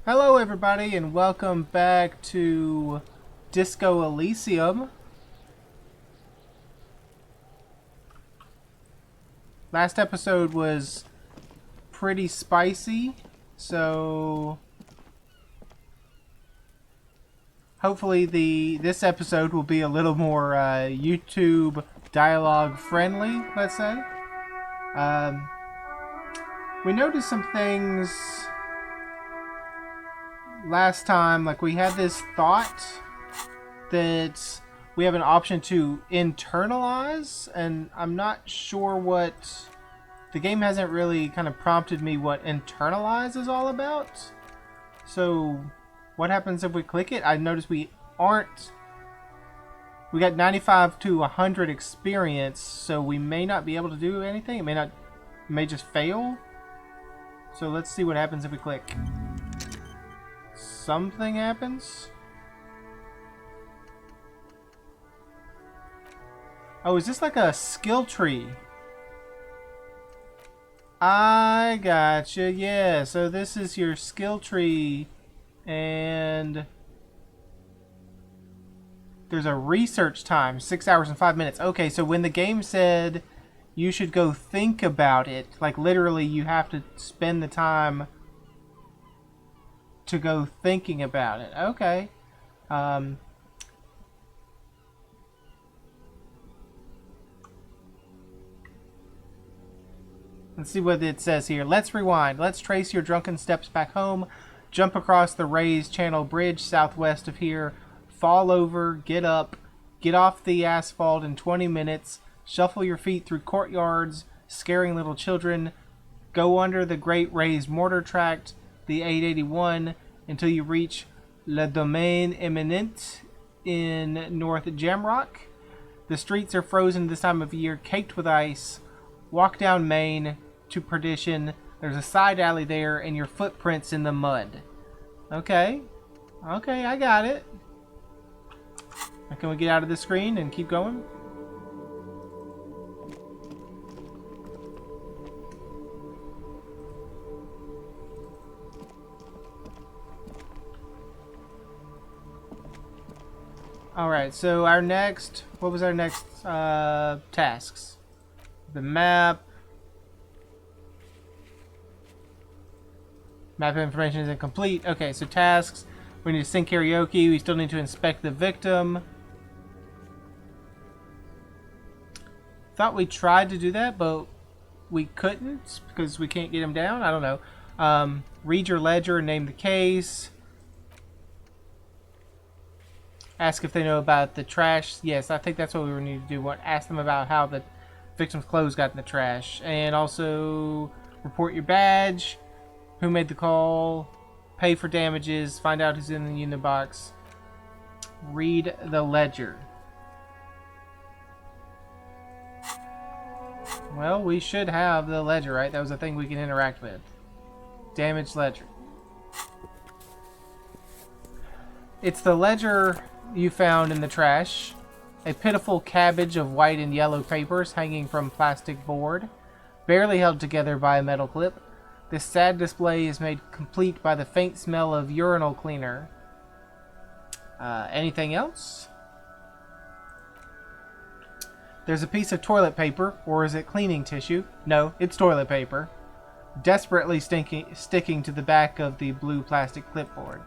Hello everybody and welcome back to Disco Elysium. Last episode was pretty spicy, so hopefully this episode will be a little more YouTube dialogue friendly, let's say. Um, we noticed some things last time, like we had this thought that we have an option to internalize, and I'm not sure what the game hasn't really kind of prompted me what internalize is all about. So what happens if we click it? I noticed we got 95 to 100 experience, so we may not be able to do anything. It may just fail. So let's see what happens if we click. Something happens. Oh, is this like a skill tree? I gotcha, yeah. So this is your skill tree, and there's a research time, 6 hours and 5 minutes. Okay, so when the game said you should go think about it, like literally you have to spend the time to go thinking about it. Okay. Let's see what it says here. Let's rewind. Let's trace your drunken steps back home. Jump across the raised channel bridge southwest of here. Fall over, get up, get off the asphalt in 20 minutes. Shuffle your feet through courtyards, scaring little children. Go under the great raised mortar tract, the 881, until you reach Le Domaine Eminent in North Jamrock. The streets are frozen this time of year, caked with ice. Walk down Main to Perdition. There's a side alley there, and your footprints in the mud. Okay. Okay, I got it. Now can we get out of the screen and keep going? Alright, so our next... What was our next tasks? The map. Map information is incomplete. Okay, so tasks. We need to sing karaoke. We still need to inspect the victim. Thought we tried to do that, but we couldn't because we can't get him down. I don't know. Read your ledger and name the case. Ask if they know about the trash. Yes, I think that's what we need to do. Ask them about how the victim's clothes got in the trash. And also report your badge. Who made the call? Pay for damages. Find out who's in the unit box. Read the ledger. Well, we should have the ledger, right? That was a thing we can interact with. Damaged ledger. It's the ledger you found in the trash. A pitiful cabbage of white and yellow papers hanging from plastic board, barely held together by a metal clip. This sad display is made complete by the faint smell of urinal cleaner. Anything else? There's a piece of toilet paper, or is it cleaning tissue? No, it's toilet paper. Desperately sticking to the back of the blue plastic clipboard.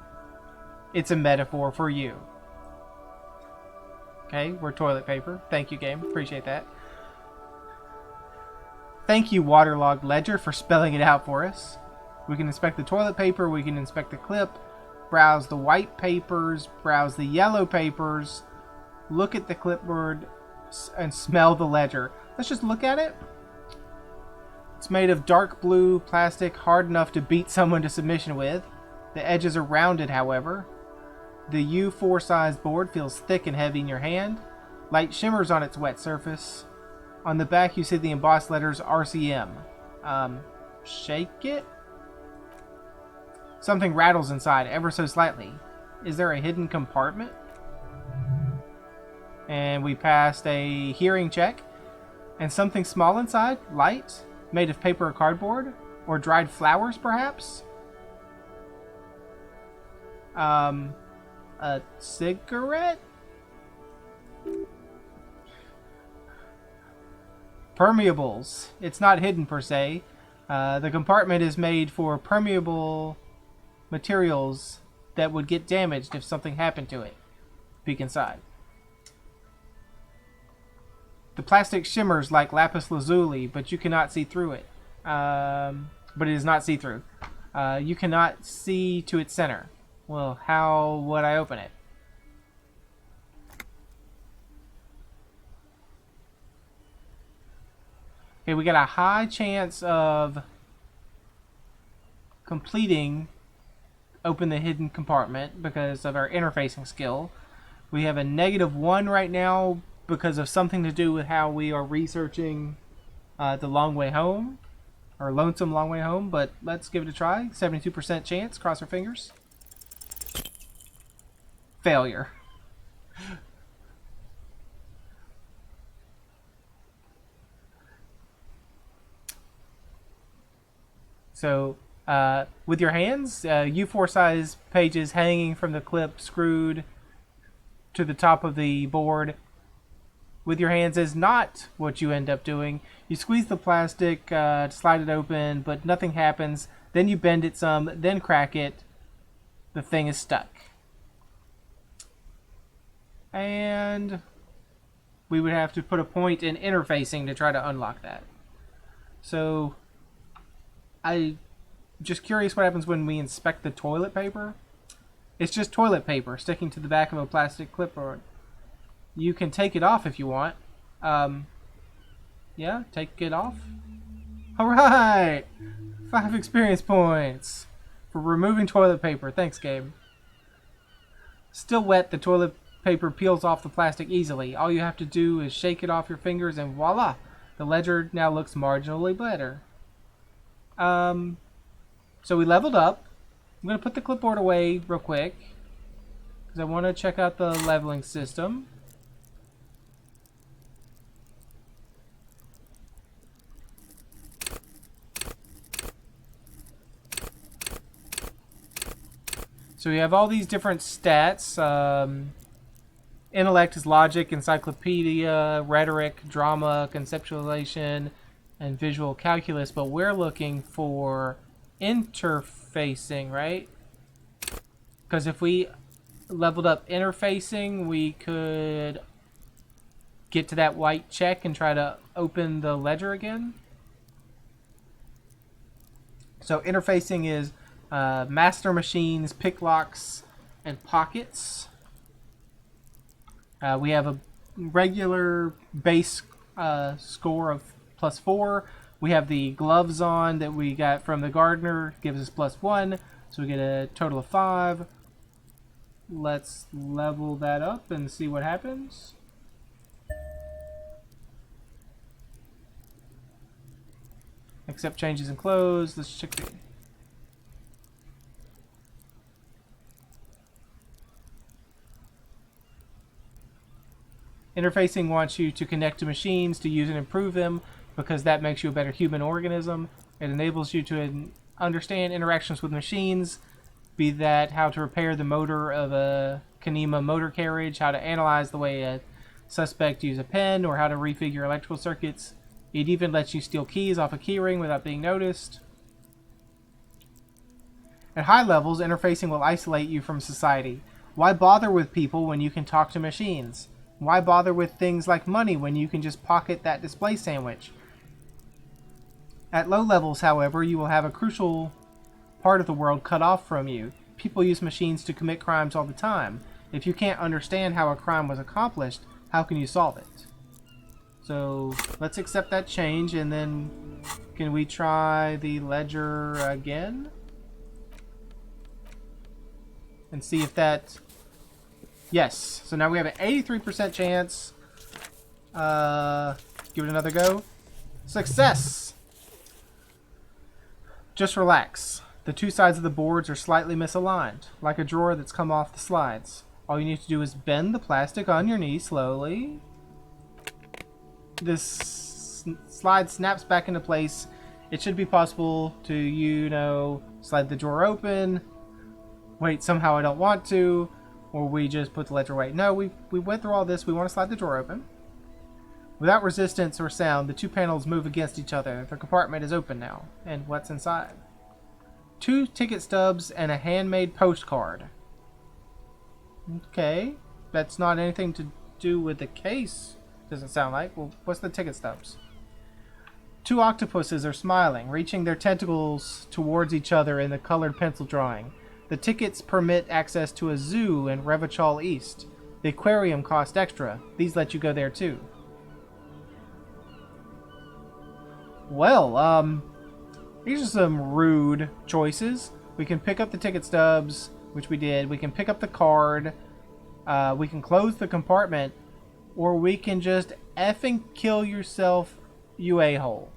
It's a metaphor for you. Okay, we're toilet paper. Thank you, game. Appreciate that. Thank you, Waterlogged Ledger, for spelling it out for us. We can inspect the toilet paper, we can inspect the clip, browse the white papers, browse the yellow papers, look at the clipboard, and smell the ledger. Let's just look at it. It's made of dark blue plastic, hard enough to beat someone to submission with. The edges are rounded, however. The U4 size board feels thick and heavy in your hand. Light shimmers on its wet surface. On the back you see the embossed letters RCM. Shake it? Something rattles inside, ever so slightly. Is there a hidden compartment? And we passed a hearing check. And something small inside, light, made of paper or cardboard? Or dried flowers, perhaps? A cigarette? Permeables. It's not hidden per se. The compartment is made for permeable materials that would get damaged if something happened to it. Peek inside. The plastic shimmers like lapis lazuli, but you cannot see through it. But it is not see-through. You cannot see to its center. Well, how would I open it? Okay, we got a high chance of completing open the hidden compartment because of our interfacing skill. We have a -1 right now because of something to do with how we are researching the long way home, or lonesome long way home, but let's give it a try. 72% chance, cross our fingers. Failure. So, with your hands, U4 size pages hanging from the clip screwed to the top of the board with your hands is not what you end up doing. You squeeze the plastic to slide it open, but nothing happens. Then you bend it some, then crack it. The thing is stuck. And we would have to put a point in interfacing to try to unlock that. So I'm just curious what happens when we inspect the toilet paper. It's just toilet paper sticking to the back of a plastic clipboard. You can take it off if you want. Yeah, take it off. Alright! 5 experience points for removing toilet paper. Thanks, game. Still wet, the toilet paper peels off the plastic easily. All you have to do is shake it off your fingers and voila! The ledger now looks marginally better. So we leveled up. I'm going to put the clipboard away real quick because I want to check out the leveling system. So we have all these different stats. Intellect is logic, encyclopedia, rhetoric, drama, conceptualization, and visual calculus. But we're looking for interfacing, right? Because if we leveled up interfacing, we could get to that white check and try to open the ledger again. So interfacing is master machines, pick locks, and pockets. We have a regular base score of +4. We have the gloves on that we got from the gardener, gives us +1, so we get a total of 5. Let's level that up and see what happens. Accept changes and close. Let's check the... Interfacing wants you to connect to machines to use and improve them because that makes you a better human organism. It enables you to understand interactions with machines, be that how to repair the motor of a Kanema motor carriage, how to analyze the way a suspect uses a pen, or how to refigure electrical circuits. It even lets you steal keys off a keyring without being noticed. At high levels, interfacing will isolate you from society. Why bother with people when you can talk to machines? Why bother with things like money when you can just pocket that display sandwich? At low levels, however, you will have a crucial part of the world cut off from you. People use machines to commit crimes all the time. If you can't understand how a crime was accomplished, how can you solve it? So let's accept that change, and then can we try the ledger again? And see if that... Yes. So now we have an 83% chance. Give it another go. Success! Just relax. The two sides of the boards are slightly misaligned, like a drawer that's come off the slides. All you need to do is bend the plastic on your knee slowly. This slide snaps back into place. It should be possible to, slide the drawer open. wait, somehow I don't want to, or we just put the ledger away. No, we went through all this. We want to slide the door open. Without resistance or sound, the two panels move against each other. The compartment is open now. And what's inside? 2 ticket stubs and a handmade postcard. Okay. That's not anything to do with the case, doesn't sound like. Well, what's the ticket stubs? 2 octopuses are smiling, reaching their tentacles towards each other in the colored pencil drawing. The tickets permit access to a zoo in Revachol East. The aquarium cost extra. These let you go there too. Well, these are some rude choices. We can pick up the ticket stubs, which we did. We can pick up the card. We can close the compartment. Or we can just effing kill yourself, you a-hole.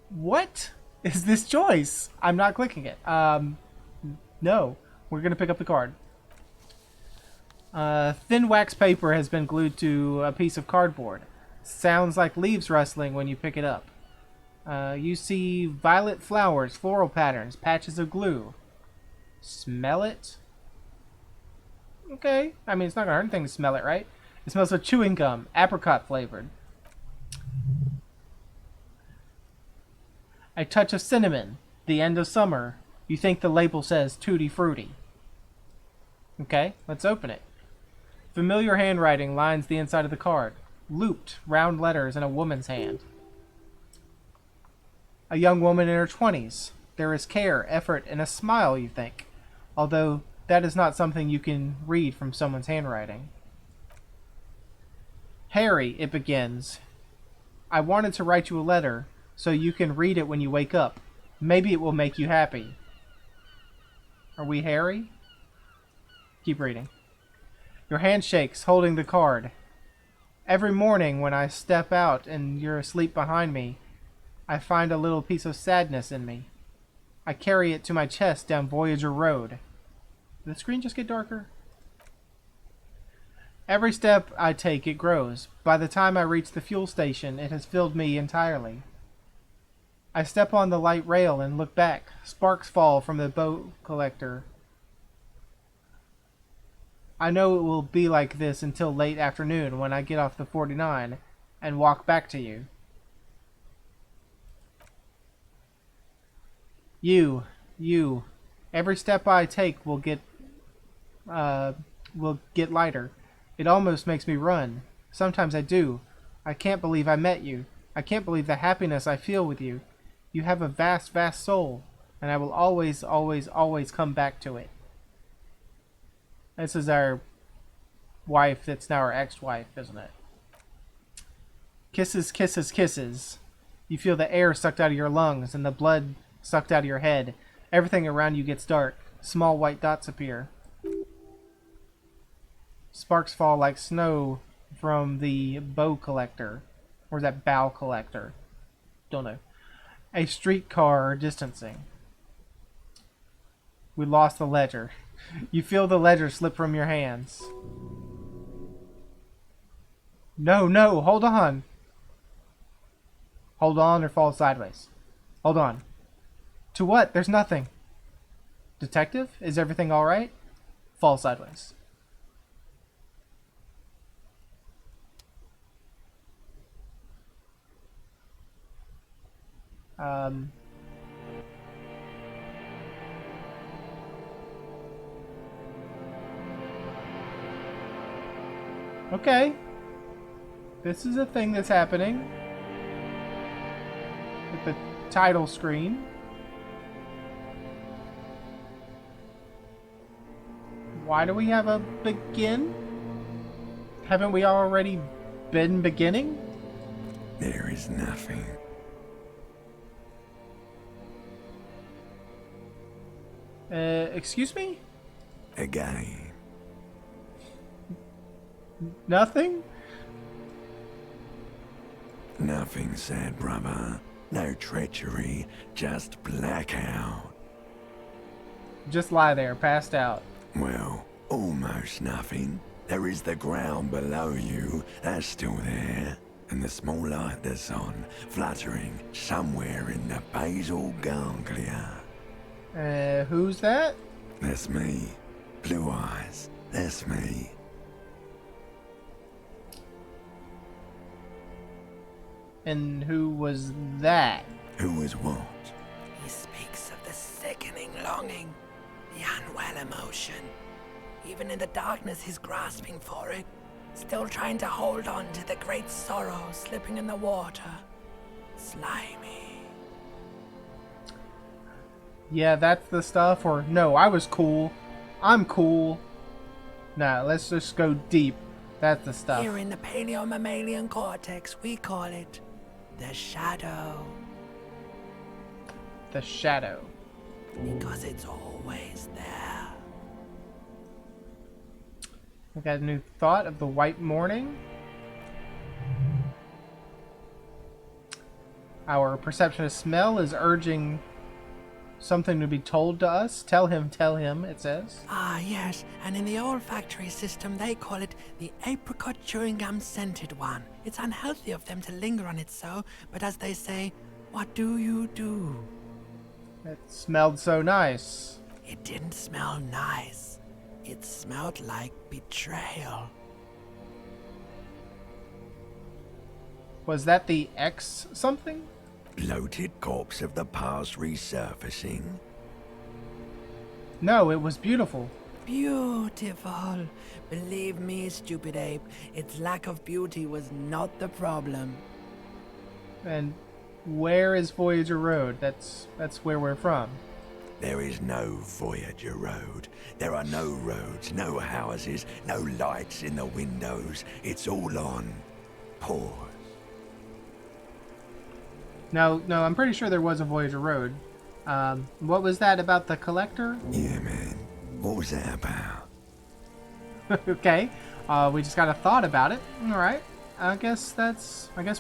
What is this choice? I'm not clicking it. No. We're going to pick up the card. Thin wax paper has been glued to a piece of cardboard. Sounds like leaves rustling when you pick it up. You see violet flowers, floral patterns, patches of glue. Smell it? Okay. I mean, it's not going to hurt anything to smell it, right? It smells of chewing gum, apricot flavored. A touch of cinnamon, the end of summer. You think the label says Tutti Frutti. Okay, let's open it. Familiar handwriting lines the inside of the card. Looped, round letters in a woman's hand. A young woman in her 20s. There is care, effort, and a smile, you think. Although, that is not something you can read from someone's handwriting. Harry, it begins. I wanted to write you a letter, so you can read it when you wake up. Maybe it will make you happy. Are we Harry? Keep reading. Your hand shakes, holding the card. Every morning when I step out and you're asleep behind me, I find a little piece of sadness in me. I carry it to my chest down Voyager Road. Did the screen just get darker? Every step I take, it grows. By the time I reach the fuel station, it has filled me entirely. I step on the light rail and look back. Sparks fall from the boat collector. I know it will be like this until late afternoon when I get off the 49 and walk back to you. You. Every step I take will get lighter. It almost makes me run. Sometimes I do. I can't believe I met you. I can't believe the happiness I feel with you. You have a vast, vast soul, and I will always, always, always come back to it. This is our wife that's now our ex-wife, isn't it? Kisses, kisses, kisses. You feel the air sucked out of your lungs and the blood sucked out of your head. Everything around you gets dark. Small white dots appear. Sparks fall like snow from the bow collector. Or is that bow collector? Don't know. A streetcar distancing. We lost the ledger. You feel the ledger slip from your hands. No, hold on. Hold on or fall sideways. Hold on. To what? There's nothing. Detective, is everything alright? Fall sideways. Okay. This is a thing that's happening. With the title screen. Why do we have a begin? Haven't we already been beginning? There is nothing. Excuse me? Again. Nothing? Nothing, sad brother. No treachery, just blackout. Just lie there, passed out. Well, almost nothing. There is the ground below you, that's still there. And the small light that's on, fluttering somewhere in the basal ganglia. Who's that? That's me. Blue eyes. That's me. And who was that? Who is what? He speaks of the sickening longing, the unwell emotion. Even in the darkness, he's grasping for it, still trying to hold on to the great sorrow slipping in the water. Slimy. Yeah, that's the stuff. Or no, I was cool. I'm cool. Nah, let's just go deep. That's the stuff. Here in the paleo-mammalian cortex, we call it the shadow. The shadow. Because it's always there. We got a new thought of the white morning. Our perception of smell is urging something to be told to us. Tell him, it says. Ah, yes, and in the olfactory system, they call it the apricot chewing gum scented one. It's unhealthy of them to linger on it so, but as they say, what do you do? It smelled so nice. It didn't smell nice. It smelled like betrayal. Was that the X something? Bloated corpse of the past resurfacing. No, it was beautiful. Beautiful. Believe me, stupid ape, its lack of beauty was not the problem. And where is Voyager Road? That's where we're from. There is no Voyager Road. There are no roads, no houses, no lights in the windows. It's all on pause. No, I'm pretty sure there was a Voyager Road. What was that about the collector? Yeah, man. What was that about? Okay, we just got a thought about it. All right, I guess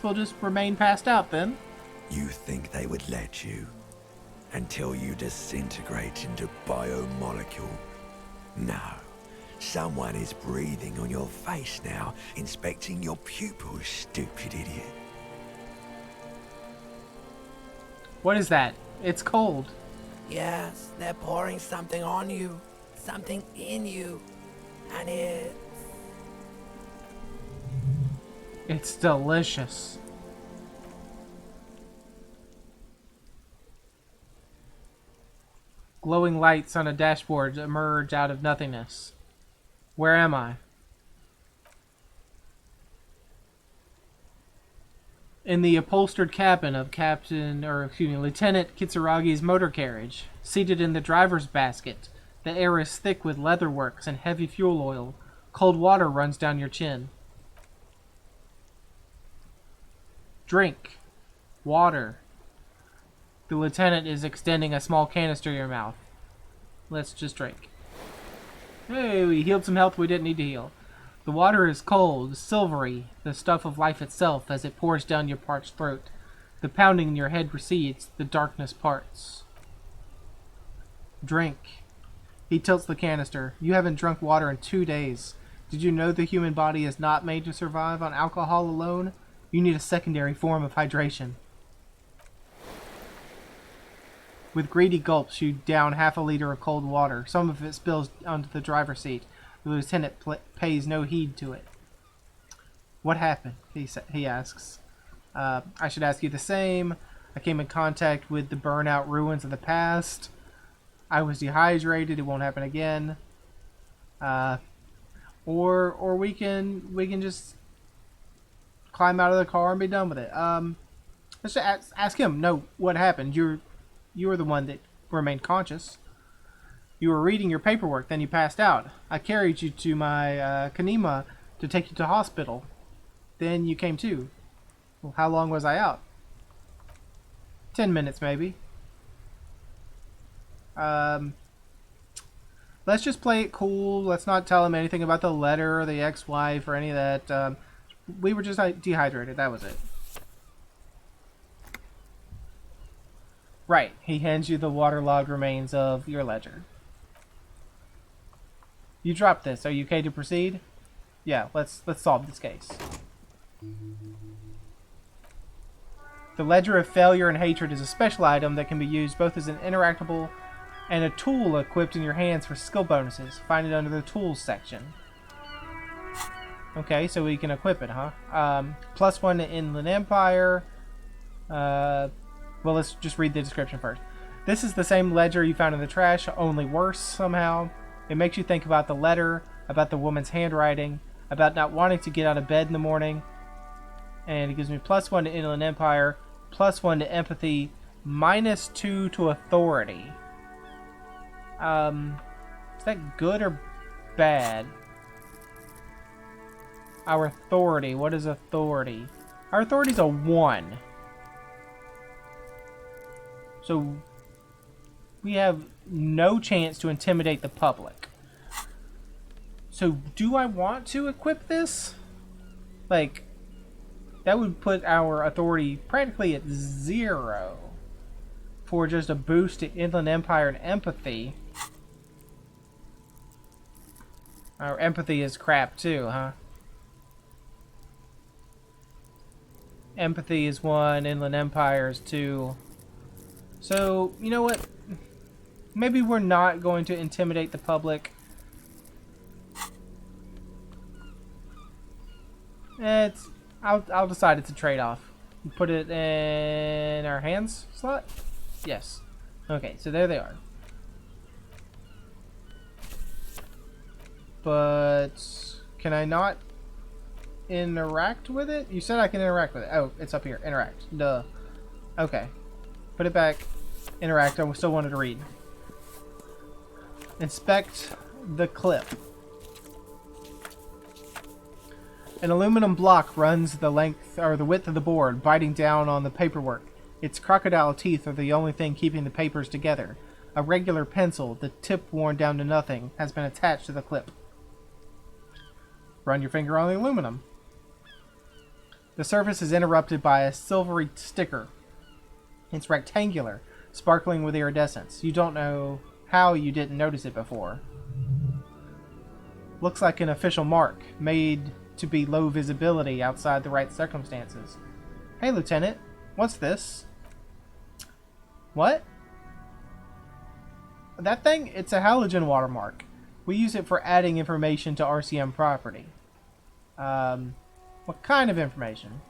we'll just remain passed out then. You think they would let you? Until you disintegrate into biomolecule? No. Someone is breathing on your face now, inspecting your pupils, stupid idiot. What is that? It's cold. Yes, they're pouring something on you, something in you, and It's delicious. Glowing lights on a dashboard emerge out of nothingness. Where am I? In the upholstered cabin of Lieutenant Kitsuragi's motor carriage. Seated in the driver's basket, the air is thick with leatherworks and heavy fuel oil. Cold water runs down your chin. Drink. Water. The lieutenant is extending a small canister to your mouth. Let's just drink. Hey, we healed some health we didn't need to heal. The water is cold, silvery, the stuff of life itself as it pours down your parched throat. The pounding in your head recedes, the darkness parts. Drink. He tilts the canister. You haven't drunk water in 2 days. Did you know the human body is not made to survive on alcohol alone? You need a secondary form of hydration. With greedy gulps, you down half a liter of cold water. Some of it spills onto the driver's seat. The lieutenant pays no heed to it. What happened? He asks. I should ask you the same. I came in contact with the burnout ruins of the past. I was dehydrated. It won't happen again. Or we can just climb out of the car and be done with it. Let's just ask him. No, what happened? You were the one that remained conscious. You were reading your paperwork, then you passed out. I carried you to my Kanema to take you to hospital. Then you came to. Well, how long was I out? 10 minutes, maybe. Let's just play it cool. Let's not tell him anything about the letter or the ex-wife or any of that. We were just dehydrated. That was it. Right. He hands you the waterlogged remains of your ledger. You dropped this. Are you okay to proceed? Yeah, let's solve this case. The ledger of failure and hatred is a special item that can be used both as an interactable and a tool equipped in your hands for skill bonuses. Find it under the tools section. Okay, so we can equip it, huh? +1 to Inland Empire. Well, let's just read the description first. This is the same ledger you found in the trash, only worse somehow. It makes you think about the letter, about the woman's handwriting, about not wanting to get out of bed in the morning. And it gives me +1 to Inland Empire, +1 to Empathy, -2 to Authority. Is that good or bad? Our authority. What is authority? Our authority's a 1. So we have no chance to intimidate the public. So do I want to equip this? Like, that would put our authority practically at 0 for just a boost to Inland Empire and Empathy. Our empathy is crap too, huh? Empathy is 1, Inland Empire is 2. So, you know what? Maybe we're not going to intimidate the public. I'll decide it's a trade-off. Put it in our hands slot? Yes. Okay, so there they are. But can I not interact with it? You said I can interact with it. Oh, it's up here. Interact. Duh. Okay. Put it back. Interact. I still wanted to read. Inspect the clip. An aluminum block runs the length or the width of the board, biting down on the paperwork. Its crocodile teeth are the only thing keeping the papers together. A regular pencil, the tip worn down to nothing, has been attached to the clip. Run your finger on the aluminum. The surface is interrupted by a silvery sticker. It's rectangular, sparkling with iridescence. You don't know how you didn't notice it before. Looks like an official mark, made to be low visibility outside the right circumstances. Hey, Lieutenant, what's this? What? That thing? It's a halogen watermark. We use it for adding information to RCM property. What kind of information?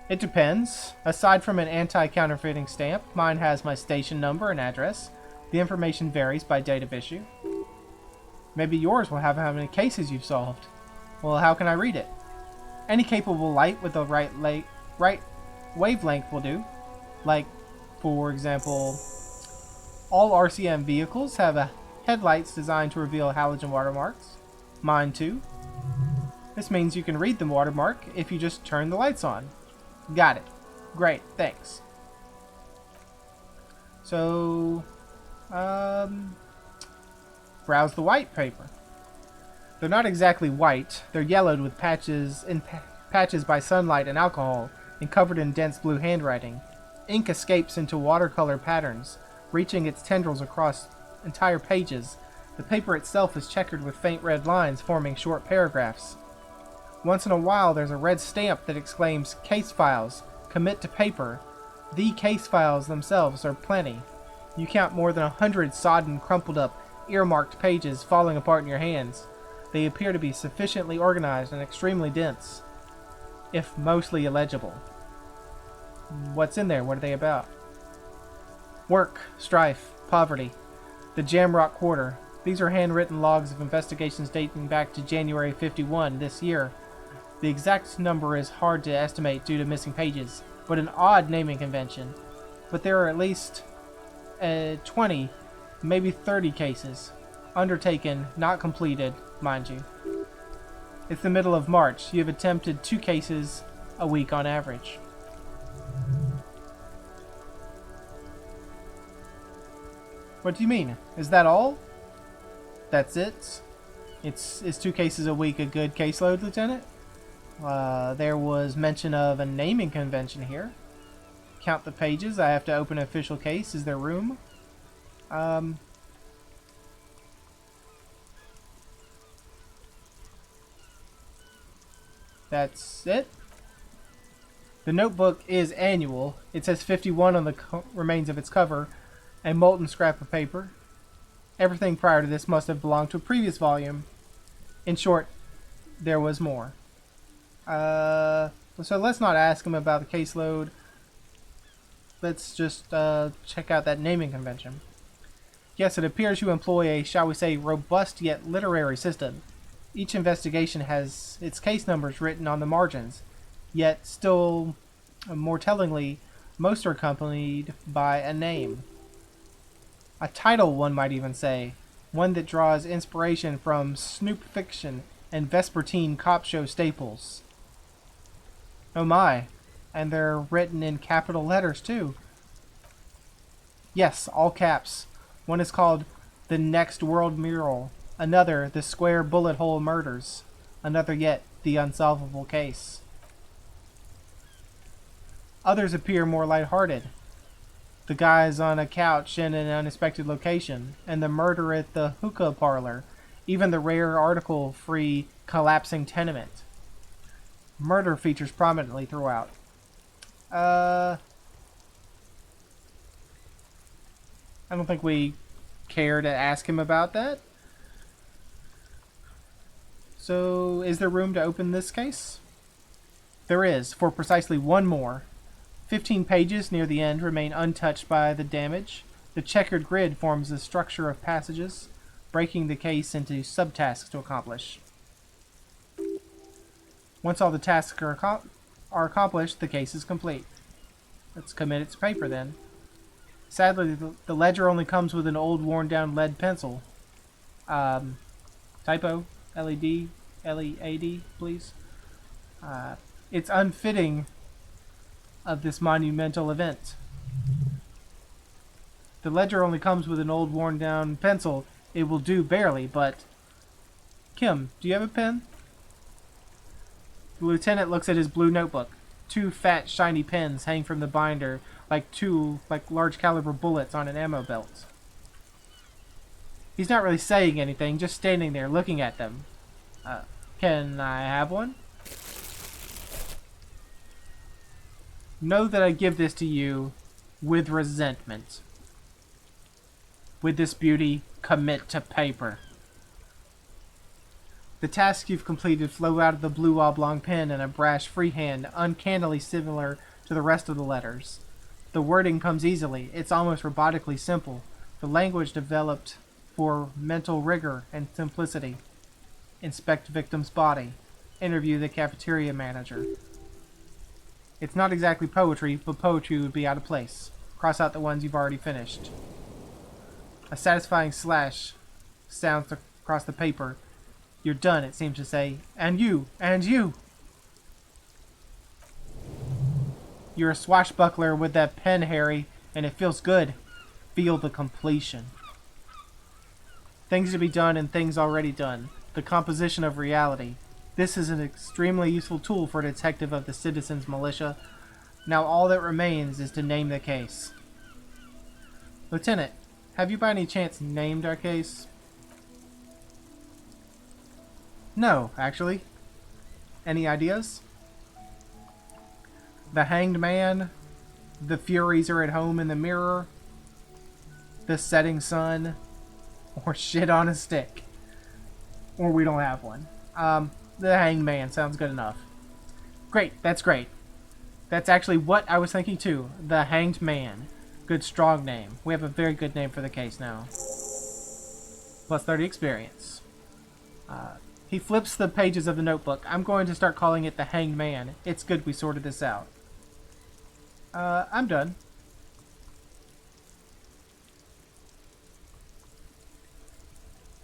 It depends. Aside from an anti-counterfeiting stamp, mine has my station number and address. The information varies by date of issue. Maybe yours will have how many cases you've solved. Well, how can I read it? Any capable light with the right wavelength will do. Like, for example, all RCM vehicles have headlights designed to reveal halogen watermarks. Mine too. This means you can read the watermark if you just turn the lights on. Got it. Great, thanks. So, browse the white paper. They're not exactly white. They're yellowed with patches by sunlight and alcohol, and covered in dense blue handwriting. Ink escapes into watercolor patterns, reaching its tendrils across entire pages. The paper itself is checkered with faint red lines forming short paragraphs. Once in a while, there's a red stamp that exclaims, "Case files, commit to paper." The case files themselves are plenty. You count more than 100 sodden, crumpled up, earmarked pages falling apart in your hands. They appear to be sufficiently organized and extremely dense, if mostly illegible. What's in there? What are they about? Work, strife, poverty. The Jamrock Quarter. These are handwritten logs of investigations dating back to January 51 this year. The exact number is hard to estimate due to missing pages, but an odd naming convention. But there are at least 20, maybe 30 cases. Undertaken, not completed, mind you. It's the middle of March. You have attempted 2 cases a week on average. What do you mean? Is that all? That's it? Is 2 cases a week a good caseload, Lieutenant? There was mention of a naming convention here. Count the pages. I have to open an official case. Is there room? That's it. The notebook is annual. It says 51 on the remains of its cover. A molten scrap of paper. Everything prior to this must have belonged to a previous volume. In short, there was more. So let's not ask him about the caseload. Let's just check out that naming convention. Yes, it appears you employ a, shall we say, robust yet literary system. Each investigation has its case numbers written on the margins, yet still, more tellingly, most are accompanied by a name. A title, one might even say. One that draws inspiration from snoop fiction and vespertine cop show staples. Oh my, and they're written in capital letters too. Yes, all caps. One is called The Next World Mural. Another, The Square Bullet Hole Murders. Another yet, The Unsolvable Case. Others appear more lighthearted. The guys on a couch in an unexpected location, and the murder at the hookah parlor, even the rare article-free collapsing tenement. Murder features prominently throughout. I don't think we care to ask him about that. So, is there room to open this case? There is, for precisely one more. 15 pages near the end remain untouched by the damage. The checkered grid forms the structure of passages, breaking the case into subtasks to accomplish. Once all the tasks are accomplished, the case is complete. Let's commit it to paper then. Sadly, the ledger only comes with an old, worn-down lead pencil. Typo, LED, LEAD, please. It's unfitting of this monumental event. The ledger only comes with an old, worn-down pencil. It will do barely, but... Kim, do you have a pen? The lieutenant looks at his blue notebook. 2 fat, shiny pens hang from the binder like large caliber bullets on an ammo belt. He's not really saying anything, just standing there looking at them. Can I have one? Know that I give this to you with resentment. With this beauty, commit to paper. The tasks you've completed flow out of the blue oblong pen in a brash freehand, uncannily similar to the rest of the letters. The wording comes easily. It's almost robotically simple. The language developed for mental rigor and simplicity. Inspect victim's body. Interview the cafeteria manager. It's not exactly poetry, but poetry would be out of place. Cross out the ones you've already finished. A satisfying slash sounds across the paper. You're done, it seems to say. And you! And you! You're a swashbuckler with that pen, Harry, and it feels good. Feel the completion. Things to be done and things already done. The composition of reality. This is an extremely useful tool for a detective of the citizens' militia. Now all that remains is to name the case. Lieutenant, have you by any chance named our case? No, actually. Any ideas? The Hanged Man, The Furies Are at Home in the Mirror, The Setting Sun, or Shit on a Stick. Or we don't have one. The Hanged Man sounds good enough. Great, that's great. That's actually what I was thinking too. The Hanged Man. Good strong name. We have a very good name for the case now. Plus 30 experience. He flips the pages of the notebook. I'm going to start calling it the Hanged Man. It's good we sorted this out. I'm done.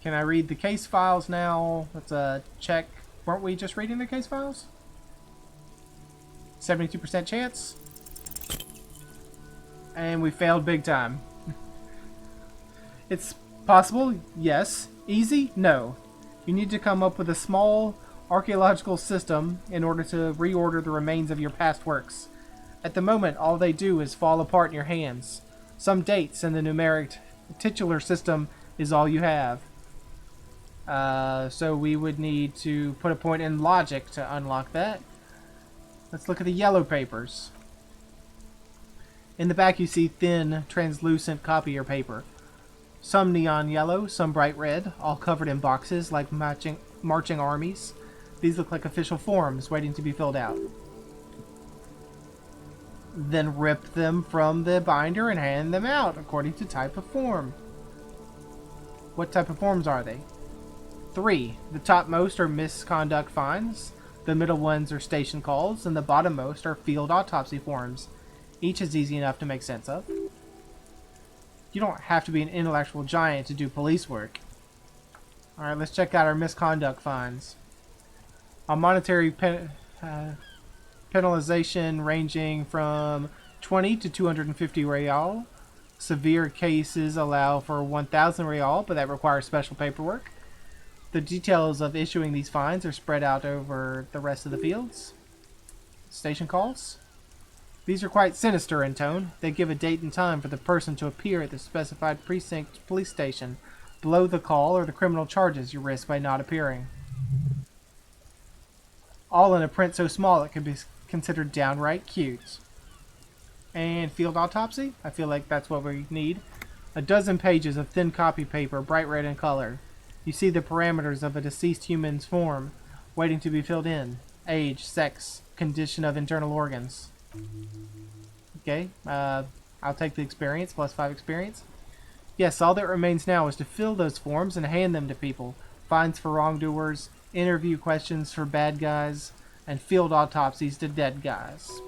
Can I read the case files now? Let's check. Weren't we just reading the case files? 72% chance. And we failed big time. It's possible, yes. Easy, no. You need to come up with a small archaeological system in order to reorder the remains of your past works. At the moment, all they do is fall apart in your hands. Some dates and the numeric titular system is all you have. So we would need to put a point in logic to unlock that. Let's look at the yellow papers. In the back you see thin, translucent copier paper. Some neon yellow, some bright red, all covered in boxes like marching armies. These look like official forms waiting to be filled out. Then rip them from the binder and hand them out according to type of form. What type of forms are they? 3. The topmost are misconduct fines, the middle ones are station calls, and the bottommost are field autopsy forms. Each is easy enough to make sense of. You don't have to be an intellectual giant to do police work. Alright, let's check out our misconduct fines. A monetary penalization ranging from 20 to 250 real. Severe cases allow for 1,000 real, but that requires special paperwork. The details of issuing these fines are spread out over the rest of the fields. Station calls. These are quite sinister in tone. They give a date and time for the person to appear at the specified precinct police station. Below the call are the criminal charges you risk by not appearing. All in a print so small it can be considered downright cute. And field autopsy? I feel like that's what we need. A dozen pages of thin copy paper, bright red in color. You see the parameters of a deceased human's form, waiting to be filled in. Age, sex, condition of internal organs. Okay, I'll take the experience, plus 5 experience. Yes, all that remains now is to fill those forms and hand them to people. Fines for wrongdoers, interview questions for bad guys, and field autopsies to dead guys.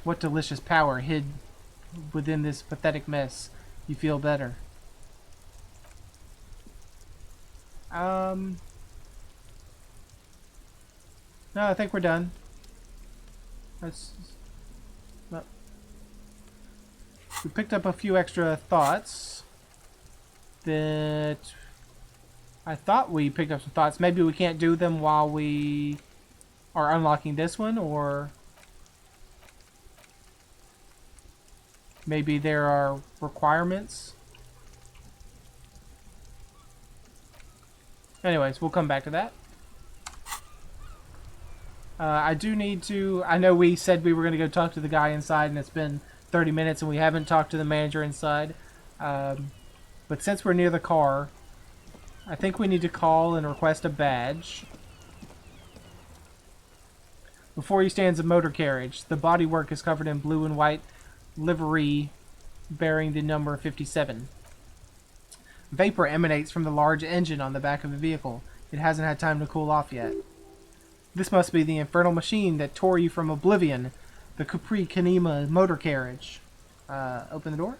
What delicious power hid within this pathetic mess. You feel better. No, I think we're done. We picked up a few extra thoughts that I thought we picked up some thoughts. Maybe we can't do them while we are unlocking this one, or maybe there are requirements. Anyways, we'll come back to that. I do need to... I know we said we were going to go talk to the guy inside, and it's been 30 minutes, and we haven't talked to the manager inside. But since we're near the car, I think we need to call and request a badge. Before you stands a motor carriage. The bodywork is covered in blue and white livery bearing the number 57. Vapor emanates from the large engine on the back of the vehicle. It hasn't had time to cool off yet. This must be the infernal machine that tore you from oblivion. The Capri Kanema motor carriage. Open the door.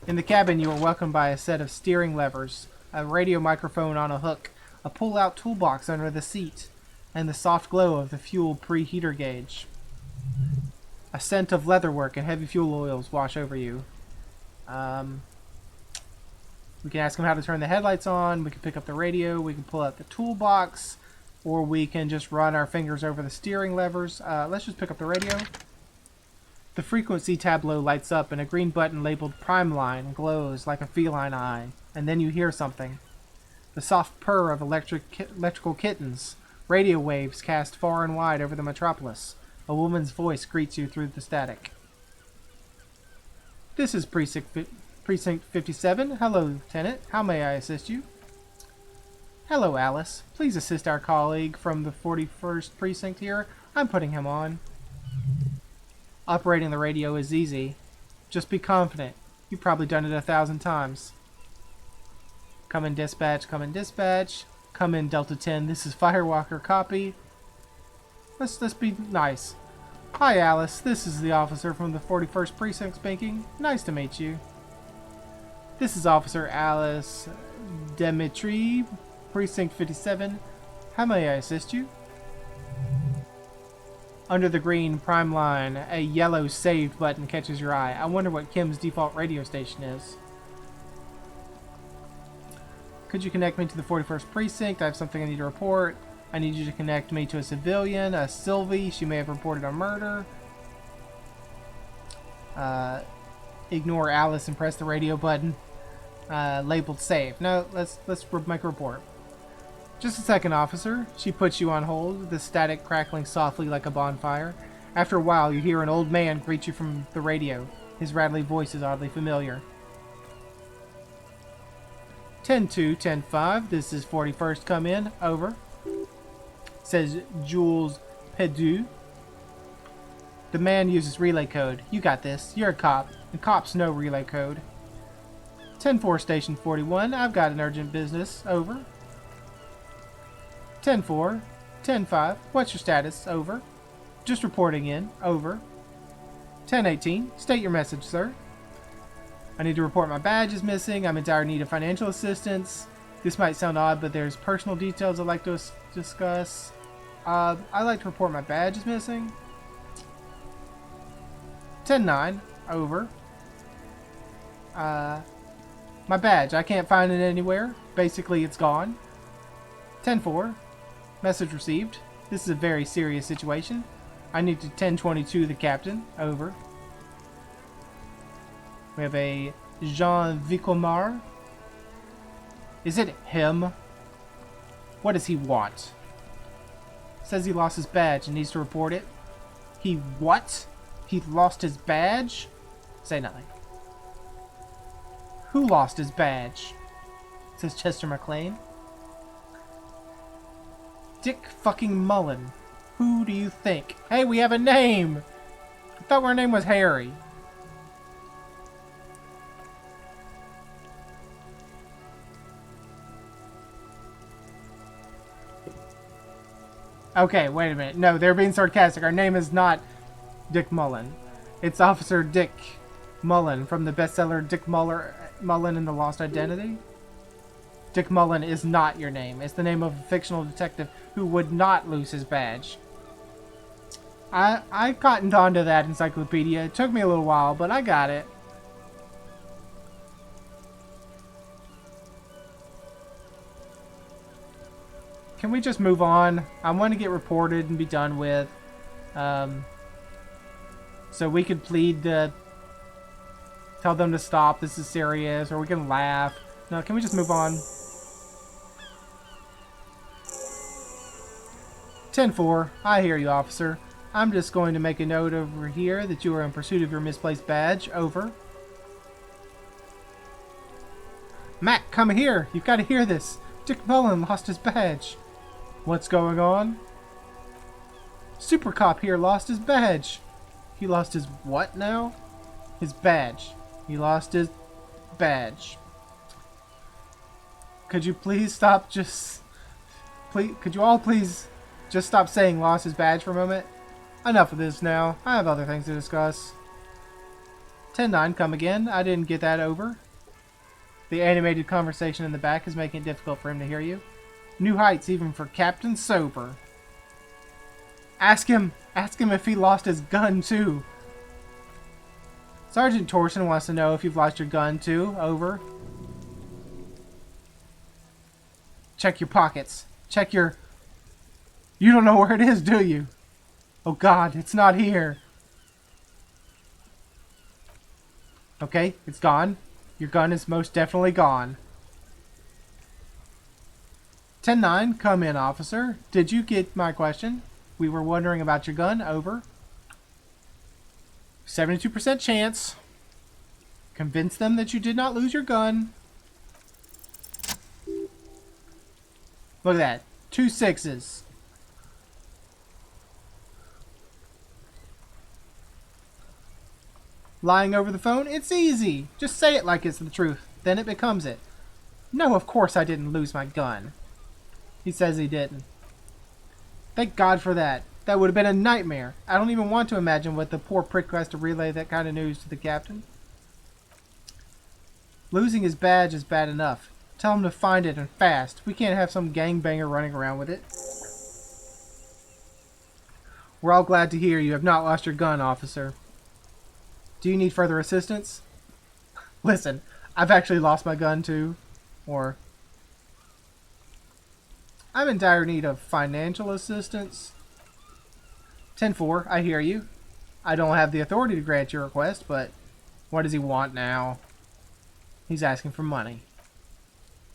In the cabin, you are welcomed by a set of steering levers, a radio microphone on a hook, a pull-out toolbox under the seat, and the soft glow of the fuel preheater gauge. A scent of leatherwork and heavy fuel oils wash over you. We can ask him how to turn the headlights on, we can pick up the radio, we can pull out the toolbox, or we can just run our fingers over the steering levers. Let's just pick up the radio. The frequency tableau lights up and a green button labeled Prime Line glows like a feline eye, and then you hear something. The soft purr of electrical kittens. Radio waves cast far and wide over the metropolis. A woman's voice greets you through the static. This is Precinct 57. Hello, Lieutenant. How may I assist you? Hello, Alice. Please assist our colleague from the 41st Precinct here. I'm putting him on. Operating the radio is easy. Just be confident. You've probably done it 1,000 times. Come in dispatch, come in dispatch. Come in Delta 10. This is Firewalker, copy. Let's be nice. Hi, Alice. This is the officer from the 41st Precinct speaking. Nice to meet you. This is Officer Alice Dimitri, Precinct 57. How may I assist you? Under the green Prime Line, a yellow saved button catches your eye. I wonder what Kim's default radio station is. Could you connect me to the 41st Precinct? I have something I need to report. I need you to connect me to a civilian, a Sylvie. She may have reported a murder. Ignore Alice and press the radio button. Labeled save. No, let's make a report. Just a second, officer. She puts you on hold, the static crackling softly like a bonfire. After a while, you hear an old man greet you from the radio. His rattly voice is oddly familiar. 10-2, 10-5. This is 41st. Come in. Over. Says Jules Pedu. The man uses relay code. You got this. You're a cop. And cops know relay code. 10-4, Station 41. I've got an urgent business. Over. 10-4. 10-5. What's your status? Over. Just reporting in. Over. 10-18. State your message, sir. I need to report my badge is missing. I'm in dire need of financial assistance. This might sound odd, but there's personal details I'd like to discuss. I'd like to report my badge is missing. 10-9. Over. My badge. I can't find it anywhere. Basically, it's gone. 10-4. Message received. This is a very serious situation. I need to 10-22 the captain. Over. We have a Jean Vicomar. Is it him? What does he want? Says he lost his badge and needs to report it. He what? He lost his badge? Say nothing. Who lost his badge? Says Chester McLean. Dick fucking Mullen. Who do you think? Hey, we have a name! I thought our name was Harry. Okay, wait a minute. No, they're being sarcastic. Our name is not Dick Mullen. It's Officer Dick Mullen from the bestseller Dick Mullen and the Lost Identity. Dick Mullen is not your name. It's the name of a fictional detective who would not lose his badge. I cottoned onto that encyclopedia. It took me a little while, but I got it. Can we just move on? I want to get reported and be done with. So we could plead to tell them to stop. This is serious. Or we can laugh. No, can we just move on? 10-4. I hear you, officer. I'm just going to make a note over here that you are in pursuit of your misplaced badge. Over. Mac, come here. You've got to hear this. Dick Mullen lost his badge. What's going on? Super Cop here lost his badge. He lost his what now? His badge. He lost his badge. Could you please stop could you all please just stop saying lost his badge for a moment? Enough of this now. I have other things to discuss. 10-9, come again. I didn't get that over. The animated conversation in the back is making it difficult for him to hear you. New heights even for Captain Sober. Ask him if he lost his gun too. Sergeant Torson wants to know if you've lost your gun too. Over. Check your pockets. Check your... You don't know where it is, do you? Oh God, it's not here. Okay, it's gone. Your gun is most definitely gone. 10-9, come in, officer. Did you get my question? We were wondering about your gun. Over. 72% chance. Convince them that you did not lose your gun. Look at that. 2 6s. Lying over the phone? It's easy. Just say it like it's the truth. Then it becomes it. No, of course I didn't lose my gun. He says he didn't. Thank God for that. That would have been a nightmare. I don't even want to imagine what the poor prick has to relay that kind of news to the captain. Losing his badge is bad enough. Tell him to find it and fast. We can't have some gangbanger running around with it. We're all glad to hear you have not lost your gun, officer. Do you need further assistance? Listen, I've actually lost my gun too. Or... I'm in dire need of financial assistance. 10-4, I hear you. I don't have the authority to grant your request, but what does he want now? He's asking for money.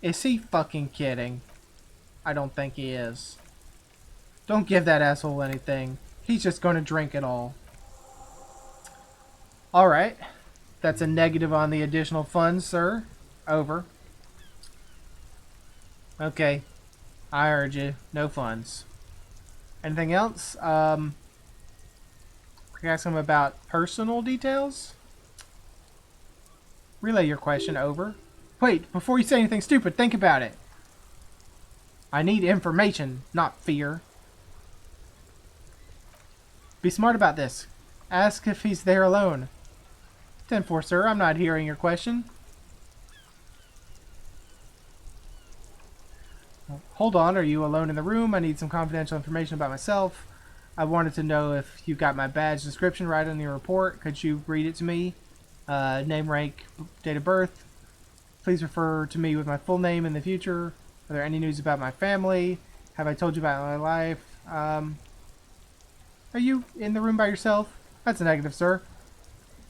Is he fucking kidding? I don't think he is. Don't give that asshole anything. He's just going to drink it all. Alright. That's a negative on the additional funds, sir. Over. Okay. I heard you. No funds. Anything else? We can ask him about personal details. Relay your question. Over. Wait, before you say anything stupid, think about it. I need information, not fear. Be smart about this. Ask if he's there alone. 10-4, sir. I'm not hearing your question. Hold on. Are you alone in the room? I need some confidential information about myself. I wanted to know if you got my badge description right on your report. Could you read it to me? Name, rank, date of birth. Please refer to me with my full name in the future. Are there any news about my family? Have I told you about my life? Are you in the room by yourself? That's a negative, sir.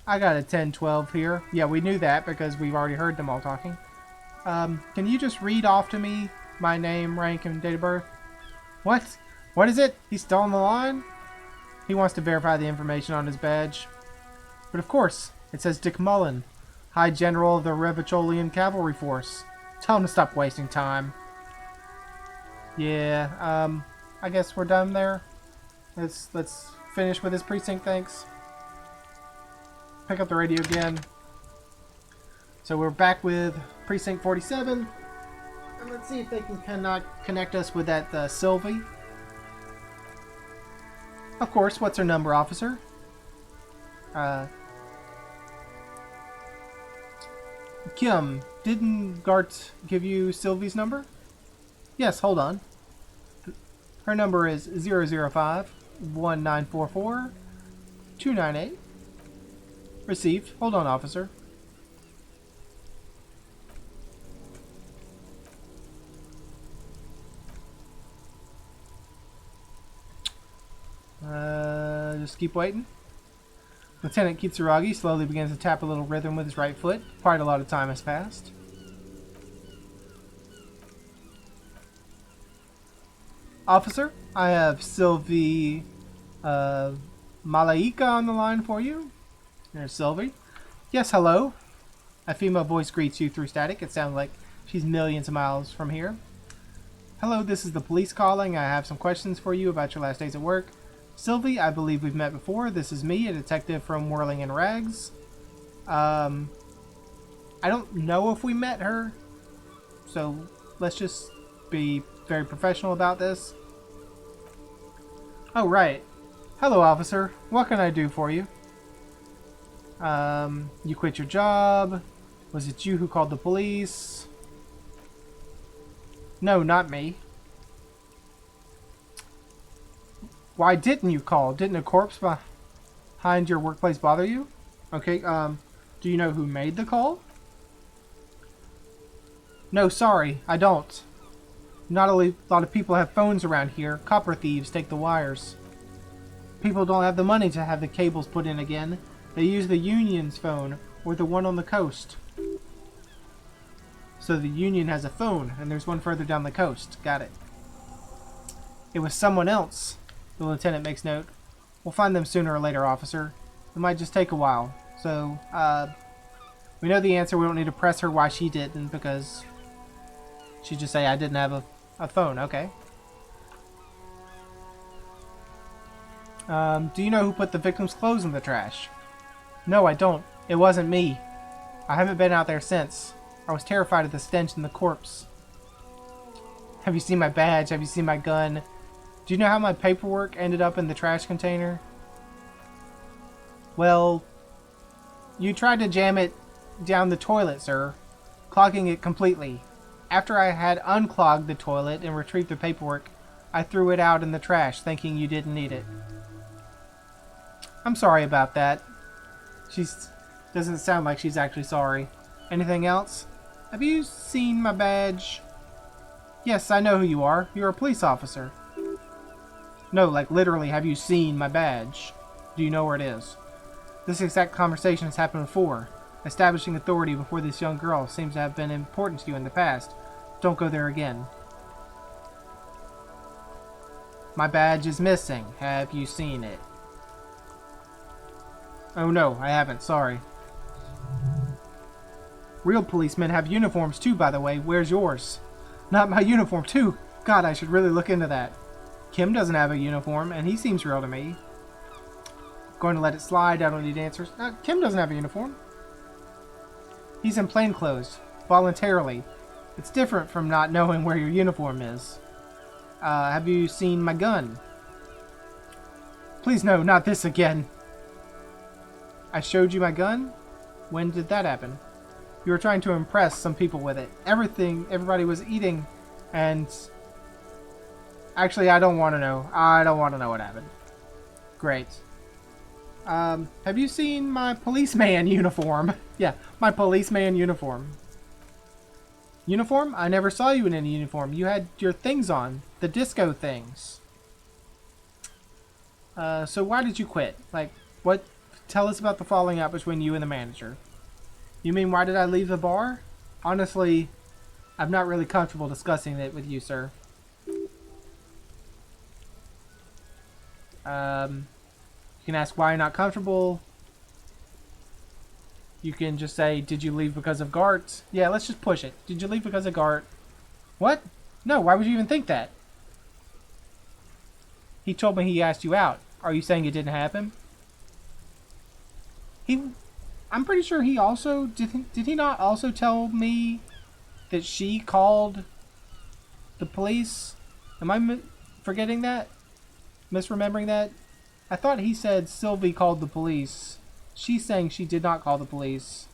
I got a 10-12 here. Yeah, we knew that because we've already heard them all talking. Can you just read off to me my name, rank, and date of birth? What? What is it? He's still on the line? He wants to verify the information on his badge. But of course, it says Dick Mullen, High General of the Revacholian Cavalry Force. Tell him to stop wasting time. Yeah, I guess we're done there. Let's finish with this precinct, thanks. Pick up the radio again. So we're back with Precinct 47. And let's see if they can connect us with that Sylvie. Of course, what's her number, officer? Kim, didn't Gart give you Sylvie's number? Yes, hold on. Her number is 005-1944-298. Received. Hold on, officer. Just keep waiting. Lieutenant Kitsuragi slowly begins to tap a little rhythm with his right foot. Quite a lot of time has passed. Officer, I have Sylvie Malaika on the line for you. There's Sylvie. Yes, hello. A female voice greets you through static. It sounds like she's millions of miles from here. Hello, this is the police calling. I have some questions for you about your last days at work. Sylvie, I believe we've met before. This is me, a detective from Whirling in Rags. I don't know if we met her, so let's just be very professional about this. Oh, right. Hello, officer. What can I do for you? You quit your job. Was it you who called the police? No, not me. Why didn't you call? Didn't a corpse behind your workplace bother you? Okay, do you know who made the call? No, sorry, I don't. Not a lot of people have phones around here. Copper thieves take the wires. People don't have the money to have the cables put in again. They use the Union's phone, or the one on the coast. So the Union has a phone, and there's one further down the coast. Got it. It was someone else. The lieutenant makes note. We'll find them sooner or later, officer. It might just take a while. So, we know the answer. We don't need to press her why she didn't, because she'd just say, I didn't have a phone. Okay. Do you know who put the victim's clothes in the trash? No, I don't. It wasn't me. I haven't been out there since. I was terrified of the stench in the corpse. Have you seen my badge? Have you seen my gun? Do you know how my paperwork ended up in the trash container? Well, you tried to jam it down the toilet, sir, clogging it completely. After I had unclogged the toilet and retrieved the paperwork, I threw it out in the trash, thinking you didn't need it. I'm sorry about that. She doesn't sound like she's actually sorry. Anything else? Have you seen my badge? Yes, I know who you are. You're a police officer. No, like literally, have you seen my badge? Do you know where it is? This exact conversation has happened before. Establishing authority before this young girl seems to have been important to you in the past. Don't go there again. My badge is missing. Have you seen it? Oh no, I haven't. Sorry. Real policemen have uniforms too, by the way. Where's yours? Not my uniform too. God, I should really look into that. Kim doesn't have a uniform, and he seems real to me. Going to let it slide. I don't need answers. Kim doesn't have a uniform. He's in plain clothes. Voluntarily. It's different from not knowing where your uniform is. Have you seen my gun? Please no, not this again. I showed you my gun? When did that happen? You were trying to impress some people with it. Everybody was eating, and... Actually, I don't want to know. I don't want to know what happened. Great. Have you seen my policeman uniform? Yeah, my policeman uniform. Uniform? I never saw you in any uniform. You had your things on. The disco things. So why did you quit? Like, what? Tell us about the falling out between you and the manager. You mean why did I leave the bar? Honestly, I'm not really comfortable discussing it with you, sir. You can ask why you're not comfortable. You can just say, did you leave because of Gart? Yeah, let's just push it. Did you leave because of Gart? What? No, why would you even think that? He told me he asked you out. Are you saying it didn't happen? I'm pretty sure he also... Did he not also tell me that she called the police? Am I forgetting that? Misremembering that? I thought he said Sylvie called the police. She's saying she did not call the police.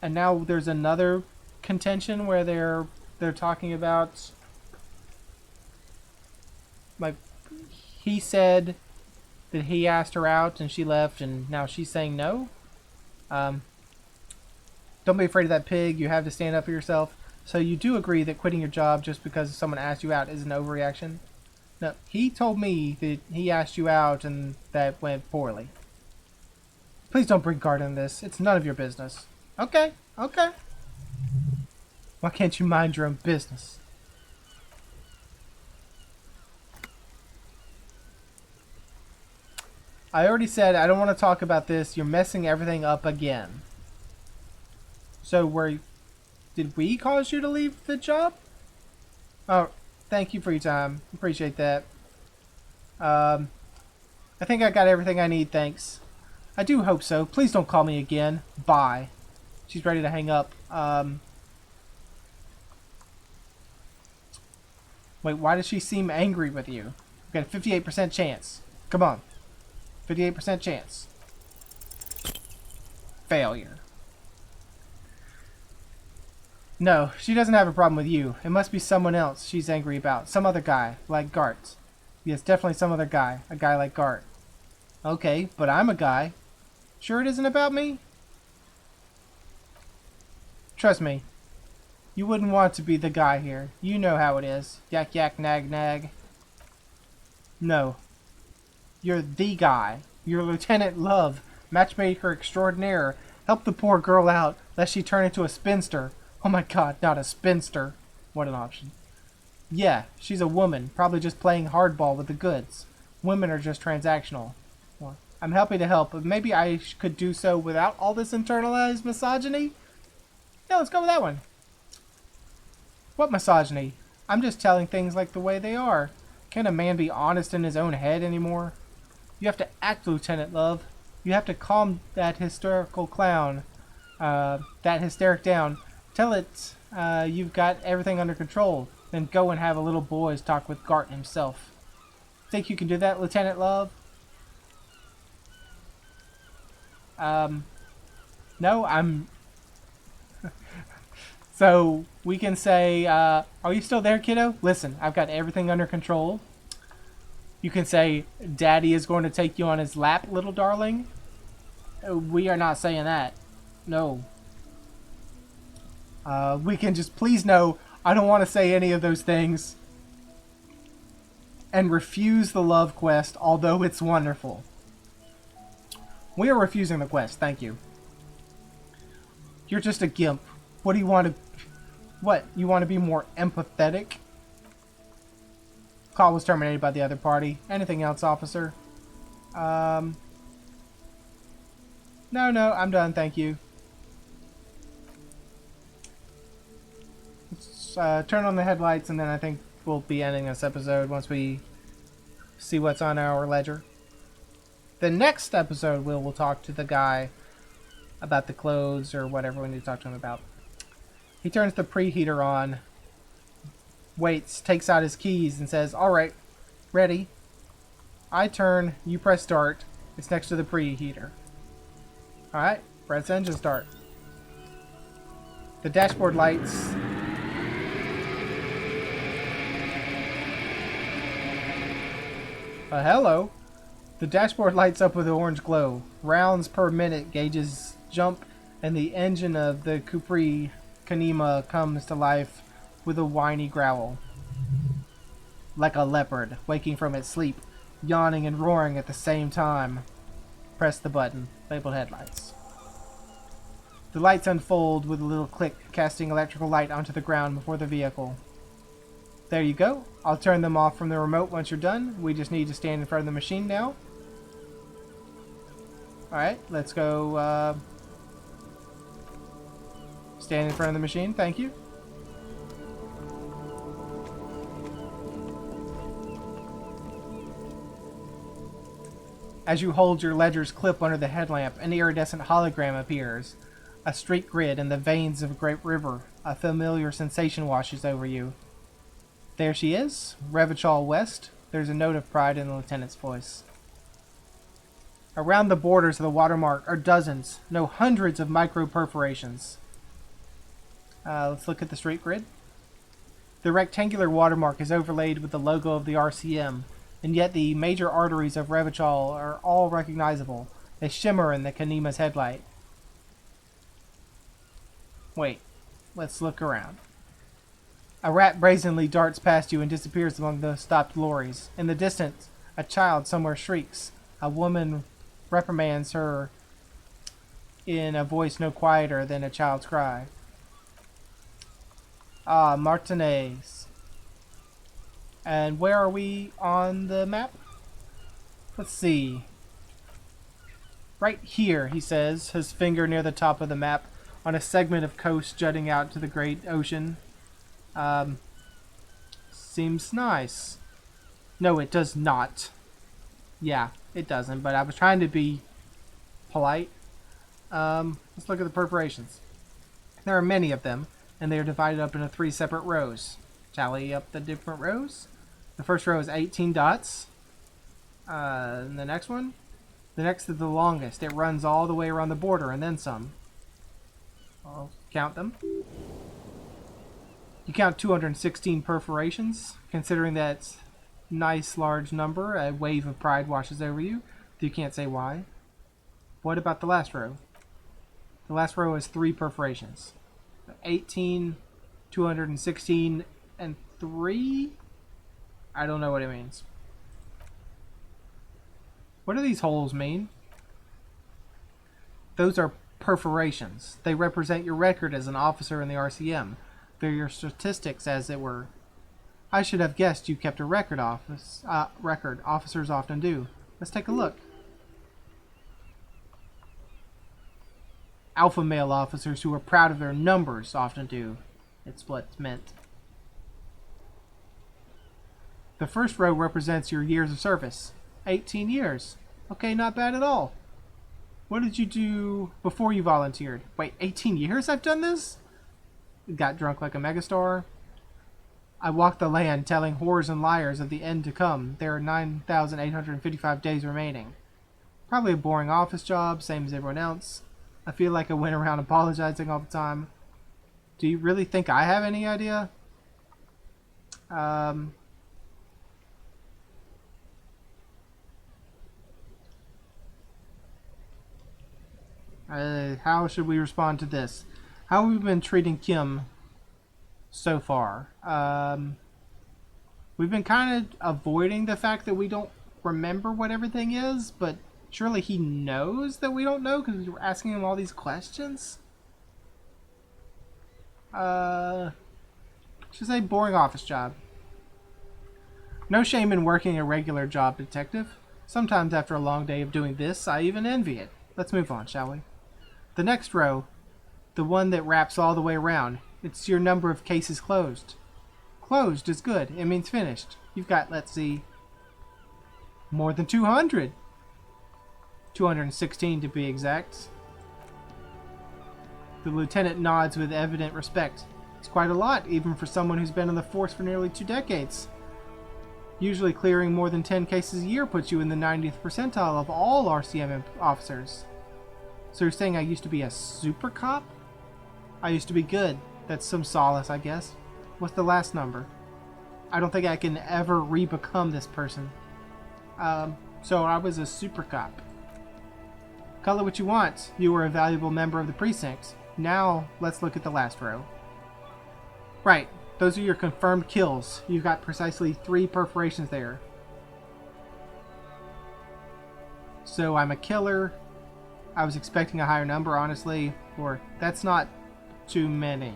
And now there's another contention where they're talking about... Like, he said that he asked her out and she left and now she's saying no? Don't be afraid of that pig. You have to stand up for yourself. So you do agree that quitting your job just because someone asked you out is an overreaction? No, he told me that he asked you out and that went poorly. Please don't bring Gart in this. It's none of your business. Okay, okay. Why can't you mind your own business? I already said I don't want to talk about this. You're messing everything up again. So did we cause you to leave the job? Oh, thank you for your time. Appreciate that. I think I got everything I need, thanks. I do hope so. Please don't call me again. Bye. She's ready to hang up. Wait, why does she seem angry with you? We've got a 58% chance. Come on. 58% chance. Failure. No, she doesn't have a problem with you. It must be someone else she's angry about. Some other guy, like Gart. Yes, definitely some other guy. A guy like Gart. Okay, but I'm a guy. Sure it isn't about me? Trust me. You wouldn't want to be the guy here. You know how it is. Yak yak nag nag. No. You're the guy. You're Lieutenant Love, matchmaker extraordinaire. Help the poor girl out, lest she turn into a spinster. Oh my god, not a spinster. What an option. Yeah, she's a woman, probably just playing hardball with the goods. Women are just transactional. Well, I'm happy to help, but maybe I could do so without all this internalized misogyny? Yeah, let's go with that one. What misogyny? I'm just telling things like the way they are. Can't a man be honest in his own head anymore? You have to act, Lieutenant Love. You have to calm that hysterical clown. That hysteric down. Tell it you've got everything under control. Then go and have a little boys talk with Gart himself. Think you can do that, Lieutenant Love? No, I'm... So, we can say, are you still there, kiddo? Listen, I've got everything under control. You can say, Daddy is going to take you on his lap, little darling. We are not saying that. No. We can just, please no, I don't want to say any of those things. And refuse the love quest, although it's wonderful. We are refusing the quest, thank you. You're just a gimp. What do you want to... What? You want to be more empathetic? Call was terminated by the other party. Anything else, officer? No, I'm done, thank you. Let's turn on the headlights, and then I think we'll be ending this episode once we see what's on our ledger. The next episode, we'll talk to the guy about the clothes or whatever we need to talk to him about. He turns the preheater on, waits, takes out his keys, and says, "Alright, ready. I turn, you press start. It's next to the preheater." Alright, press engine start. The dashboard lights. Hello. The dashboard lights up with an orange glow. Rounds per minute gauges jump, and the engine of the Capri Kanima comes to life with a whiny growl. Like a leopard, waking from its sleep, yawning and roaring at the same time. Press the button, labeled headlights. The lights unfold with a little click, casting electrical light onto the ground before the vehicle. There you go. I'll turn them off from the remote once you're done. We just need to stand in front of the machine now. Alright, let's go stand in front of the machine. Thank you. As you hold your ledger's clip under the headlamp, an iridescent hologram appears. A street grid in the veins of a great river. A familiar sensation washes over you. There she is, Revachol West. There's a note of pride in the lieutenant's voice. Around the borders of the watermark are dozens, no hundreds of micro perforations. Let's look at the street grid. The rectangular watermark is overlaid with the logo of the RCM, and yet the major arteries of Revachol are all recognizable. They shimmer in the Kanima's headlight. Wait, let's look around. A rat brazenly darts past you and disappears among the stopped lorries. In the distance, a child somewhere shrieks. A woman reprimands her in a voice no quieter than a child's cry. Ah, Martinez. And where are we on the map? Let's see. Right here, he says, his finger near the top of the map, on a segment of coast jutting out to the great ocean. Seems nice. No, it does not. Yeah, it doesn't, but I was trying to be polite. Let's look at the perforations. There are many of them, and they are divided up into 3 separate rows. Tally up the different rows. The first row is 18 dots. And the next one? The next is the longest. It runs all the way around the border and then some. I'll count them. You count 216 perforations. Considering that nice large number, a wave of pride washes over you. You can't say why. What about the last row? The last row is 3 perforations. 18, 216, and 3? I don't know what it means. What do these holes mean? Those are perforations. They represent your record as an officer in the RCM. They're your statistics, as it were. I should have guessed you kept a record. Officers often do. Let's take a look. Alpha male officers who are proud of their numbers often do. It's what's meant. The first row represents your years of service. 18 years. Okay, not bad at all. What did you do before you volunteered? Wait, 18 years I've done this? Got drunk like a megastar. I walked the land telling whores and liars of the end to come. There are 9,855 days remaining. Probably a boring office job, same as everyone else. I feel like I went around apologizing all the time. Do you really think I have any idea? How should we respond to this? How have we been treating Kim so far? We've been kind of avoiding the fact that we don't remember what everything is, but surely he knows that we don't know because we were asking him all these questions. Should say boring office job. No shame in working a regular job, detective. Sometimes after a long day of doing this, I even envy it. Let's move on, shall we? The next row, the one that wraps all the way around, it's your number of cases closed. Closed is good. It means finished. You've got, let's see, more than 200. 216 to be exact. The lieutenant nods with evident respect. It's quite a lot, even for someone who's been on the force for nearly 2 decades. Usually clearing more than 10 cases a year puts you in the 90th percentile of all RCM officers. So you're saying I used to be a super cop? I used to be good. That's some solace, I guess. What's the last number? I don't think I can ever re-become this person. So I was a super cop. Call it what you want. You were a valuable member of the precinct. Now, let's look at the last row. Right. Those are your confirmed kills. You've got precisely 3 perforations there. So I'm a killer. I was expecting a higher number, honestly. Or that's not too many.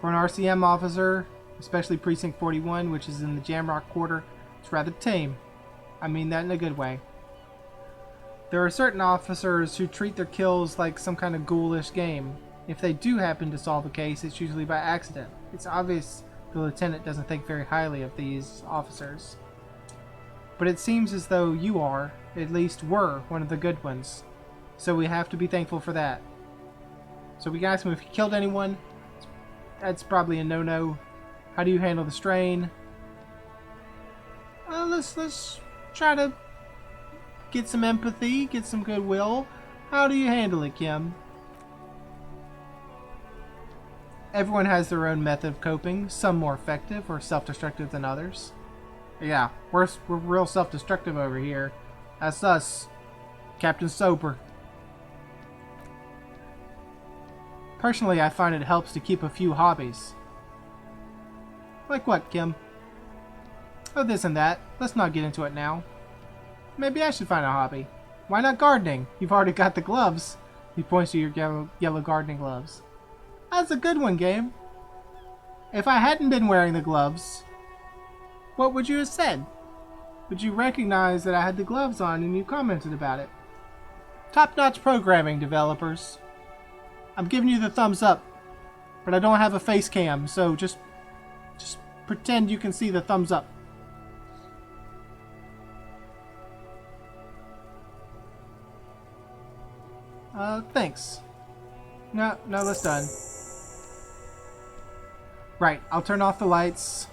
For an RCM officer, especially Precinct 41, which is in the Jamrock Quarter, it's rather tame. I mean that in a good way. There are certain officers who treat their kills like some kind of ghoulish game. If they do happen to solve a case, it's usually by accident. It's obvious the lieutenant doesn't think very highly of these officers. But it seems as though you are, at least were, one of the good ones. So we have to be thankful for that. So we can ask him if he killed anyone. That's probably a no-no. How do you handle the strain? Let's try to get some empathy, get some goodwill. How do you handle it, Kim? Everyone has their own method of coping, some more effective or self-destructive than others. Yeah, we're real self-destructive over here. That's us, Captain Sober. Personally, I find it helps to keep a few hobbies. Like what, Kim? Oh, this and that. Let's not get into it now. Maybe I should find a hobby. Why not gardening? You've already got the gloves. He points to your yellow gardening gloves. That's a good one, Game. If I hadn't been wearing the gloves, what would you have said? Would you recognize that I had the gloves on and you commented about it? Top-notch programming, developers. I'm giving you the thumbs up, but I don't have a face cam, so just pretend you can see the thumbs up. Thanks. No, that's done. Right, I'll turn off the lights.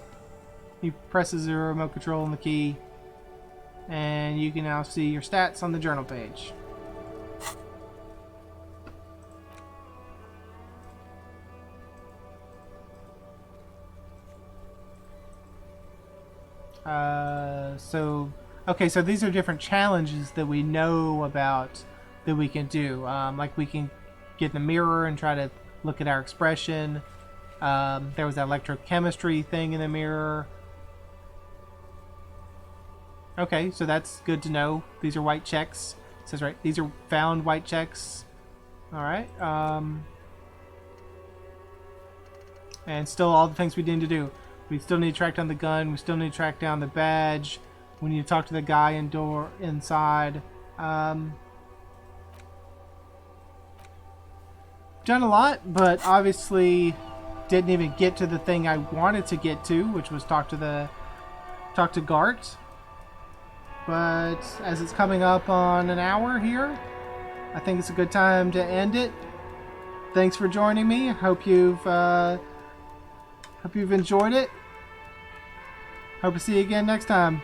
He presses the remote control on the key, and you can now see your stats on the journal page. So these are different challenges that we know about that we can do. Like we can get in the mirror and try to look at our expression. There was that electrochemistry thing in the mirror. Okay, so that's good to know. These are white checks. It says right, these are found white checks. Alright. And still all the things we need to do. We still need to track down the gun. We still need to track down the badge. We need to talk to the guy inside. Done a lot, but obviously didn't even get to the thing I wanted to get to, which was talk to Gart. But as it's coming up on an hour here, I think it's a good time to end it. Thanks for joining me. Hope you've enjoyed it. Hope to see you again next time.